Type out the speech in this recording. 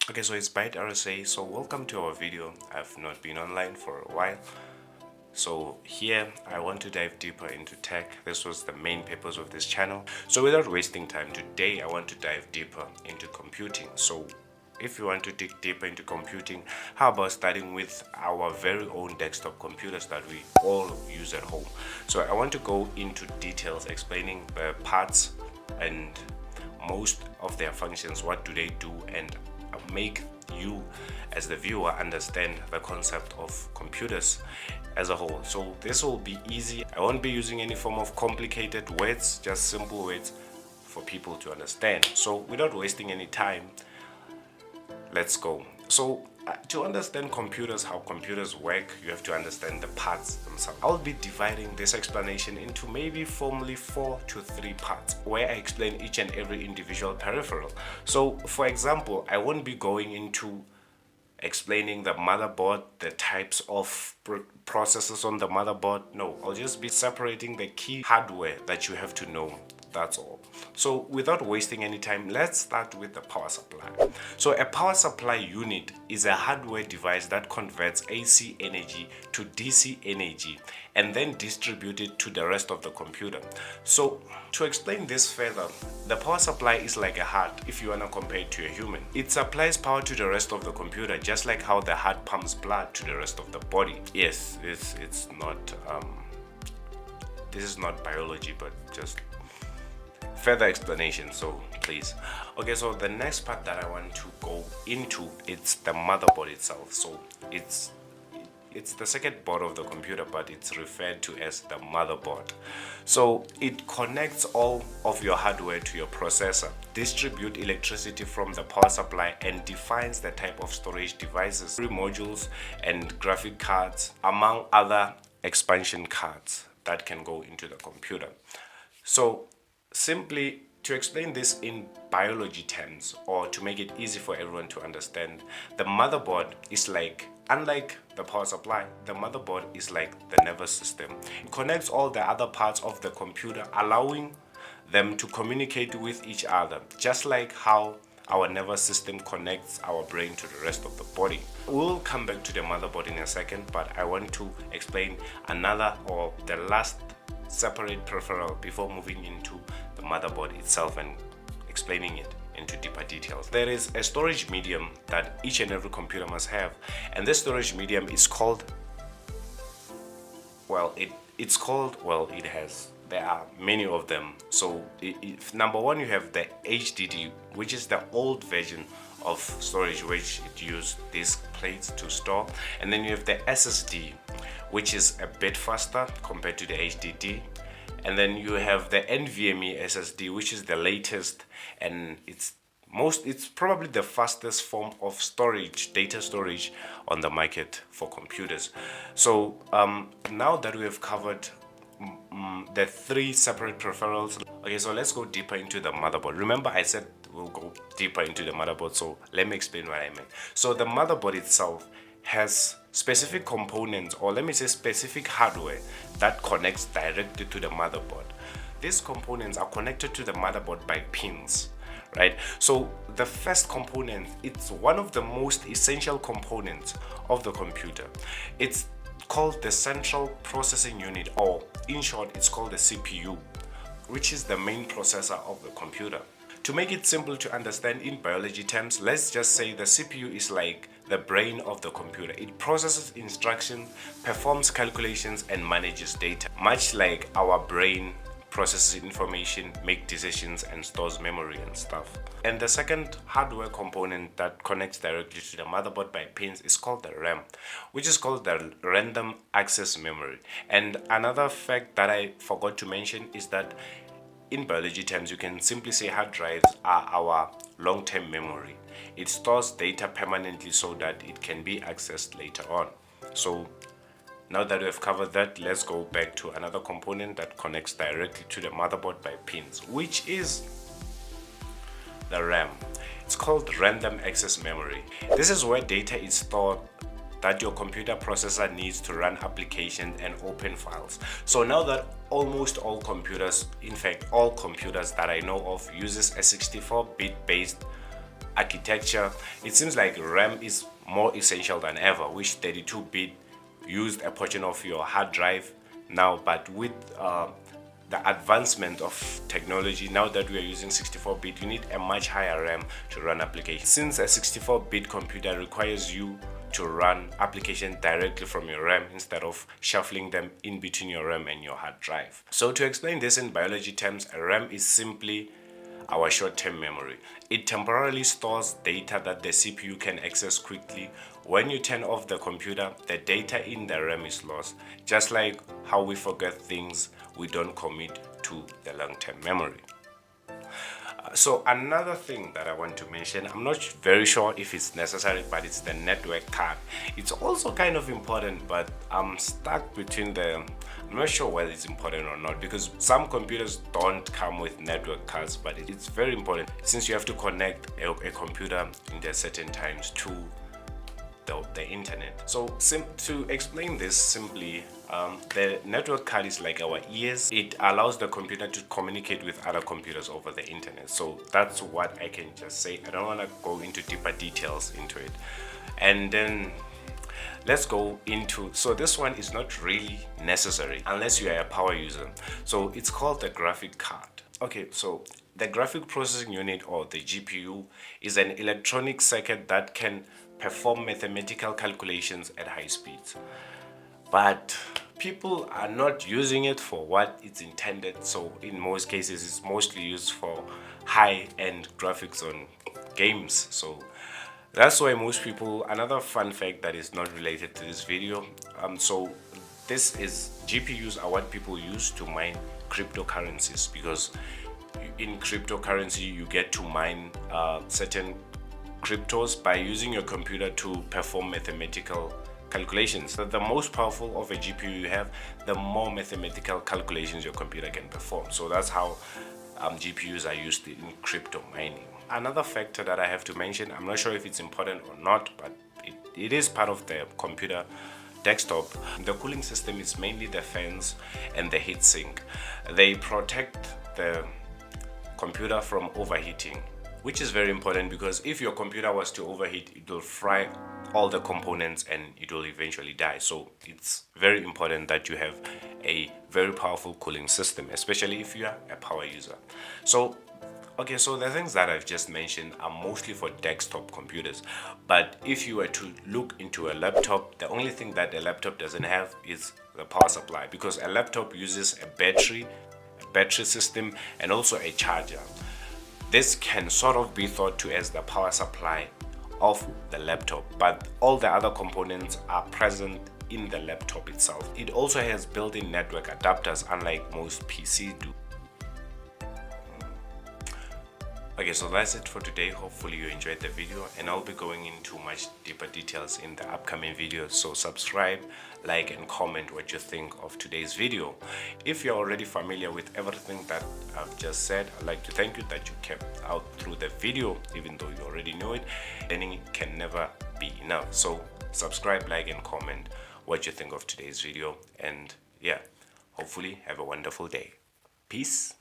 Okay, so it's Byte RSA. So welcome to our video. I've not been online for a while. So here I want to dive deeper into tech. This was the main purpose of this channel. So without wasting time, today I want to dive deeper into computing. So if you want to dig deeper into computing, how about starting with our very own desktop computers that we all use at home? So I want to go into details explaining the parts and most of their functions, what do they do, and make you as the viewer understand the concept of computers as a whole. So this will be easy. I won't be using any form of complicated words, just simple words for people to understand. So without wasting any time, let's go. So to understand computers, how computers work, you have to understand the parts themselves. I'll be dividing this explanation into maybe formally 4 to 3 parts where I explain each and every individual peripheral. So for example, I won't be going into explaining the motherboard, the types of processors on the motherboard. No, I'll just be separating the key hardware that you have to know. That's all. So without wasting any time, let's start with the power supply. So a power supply unit is a hardware device that converts AC energy to DC energy and then distributes it to the rest of the computer. So to explain this further, the power supply is like a heart if you want to compare it to a human. It supplies power to the rest of the computer just like how the heart pumps blood to the rest of the body. Yes, it's not this is not biology, but just further explanation, so please. Okay, so the next part that I want to go into, it's the motherboard itself. So it's the second board of the computer, but it's referred to as the motherboard. So it connects all of your hardware to your processor, distribute electricity from the power supply, and defines the type of storage devices, modules and graphic cards, among other expansion cards that can go into the computer. So simply to explain this in biology terms, or to make it easy for everyone to understand, the motherboard is like, unlike the power supply, the motherboard is like the nervous system. It connects all the other parts of the computer, allowing them to communicate with each other, just like how our nervous system connects our brain to the rest of the body. We'll come back to the motherboard in a second, but I want to explain another, or the last separate peripheral before moving into the motherboard itself and explaining it into deeper details. There is a storage medium that each and every computer must have, and this storage medium is called, well, it has, there are many of them. So number one, you have the HDD, which is the old version of storage, which it used these plates to store. And then you have the SSD, which is a bit faster compared to the HDD. And then you have the NVMe SSD, which is the latest, and it's probably the fastest form of storage, data storage on the market for computers. So now that we have covered the 3 separate peripherals, okay, so let's go deeper into the motherboard. Remember I said we'll go deeper into the motherboard, so let me explain what I meant. So the motherboard itself has specific components, or let me say specific hardware, that connects directly to the motherboard. These components are connected to the motherboard by pins, right? So the first component, it's one of the most essential components of the computer. It's called the central processing unit, or in short, it's called the CPU, which is the main processor of the computer. To make it simple to understand in biology terms, let's just say the CPU is like the brain of the computer. It processes instructions, performs calculations, and manages data, much like our brain processes information, makes decisions, and stores memory and stuff. And the second hardware component that connects directly to the motherboard by pins is called the RAM, which is called the random access memory. And another fact that I forgot to mention is that in biology terms, you can simply say hard drives are our long-term memory. It stores data permanently so that it can be accessed later on. So now that we have covered that, let's go back to another component that connects directly to the motherboard by pins, which is the RAM. It's called random access memory. This is where data is stored that your computer processor needs to run applications and open files. So now that almost all computers, in fact all computers that I know of, uses a 64-bit based architecture, it seems like RAM is more essential than ever, which 32-bit used a portion of your hard drive now, but with the advancement of technology, now that we are using 64-bit, you need a much higher RAM to run applications. Since a 64-bit computer requires you to run applications directly from your RAM instead of shuffling them in between your RAM and your hard drive. So to explain this in biology terms, a RAM is simply our short-term memory. It temporarily stores data that the CPU can access quickly. When you turn off the computer, the data in the RAM is lost. Just like how we forget things, we don't commit to the long-term memory. So another thing that I want to mention, I'm not very sure if it's necessary, but it's the network card. It's also kind of important, but I'm stuck between I'm not sure whether it's important or not, because some computers don't come with network cards, but it's very important since you have to connect a computer in the certain times to the internet. So to explain this simply, the network card is like our ears. It allows the computer to communicate with other computers over the internet. So that's what I can just say. I don't want to go into deeper details into it. And then let's go into, so this one is not really necessary unless you are a power user. So it's called the graphic card. Okay, so the graphic processing unit, or the GPU, is an electronic circuit that can perform mathematical calculations at high speeds. But people are not using it for what it's intended. So in most cases, it's mostly used for high-end graphics on games. So that's why most people, another fun fact that is not related to this video, so GPUs are what people use to mine cryptocurrencies, because in cryptocurrency you get to mine certain cryptos by using your computer to perform mathematical calculations. So the most powerful of a GPU you have, the more mathematical calculations your computer can perform. So that's how GPUs are used in crypto mining. Another factor that I have to mention, I'm not sure if it's important or not, but it is part of the computer desktop. The cooling system is mainly the fans and the heatsink. They protect the computer from overheating, which is very important, because if your computer was to overheat, it will fry all the components and it will eventually die. So it's very important that you have a very powerful cooling system, especially if you are a power user. So okay, so the things that I've just mentioned are mostly for desktop computers, but if you were to look into a laptop, the only thing that a laptop doesn't have is the power supply, because a laptop uses a battery system and also a charger. This can sort of be thought to as the power supply of the laptop, but all the other components are present in the laptop itself. It also has built-in network adapters, unlike most PCs do. Okay, so that's it for today. Hopefully you enjoyed the video, and I'll be going into much deeper details in the upcoming videos. So subscribe, like, and comment what you think of today's video. If you're already familiar with everything that I've just said, I'd like to thank you that you kept out through the video, even though you already know it. Learning can never be enough. So subscribe, like, and comment what you think of today's video. And yeah, hopefully have a wonderful day. Peace.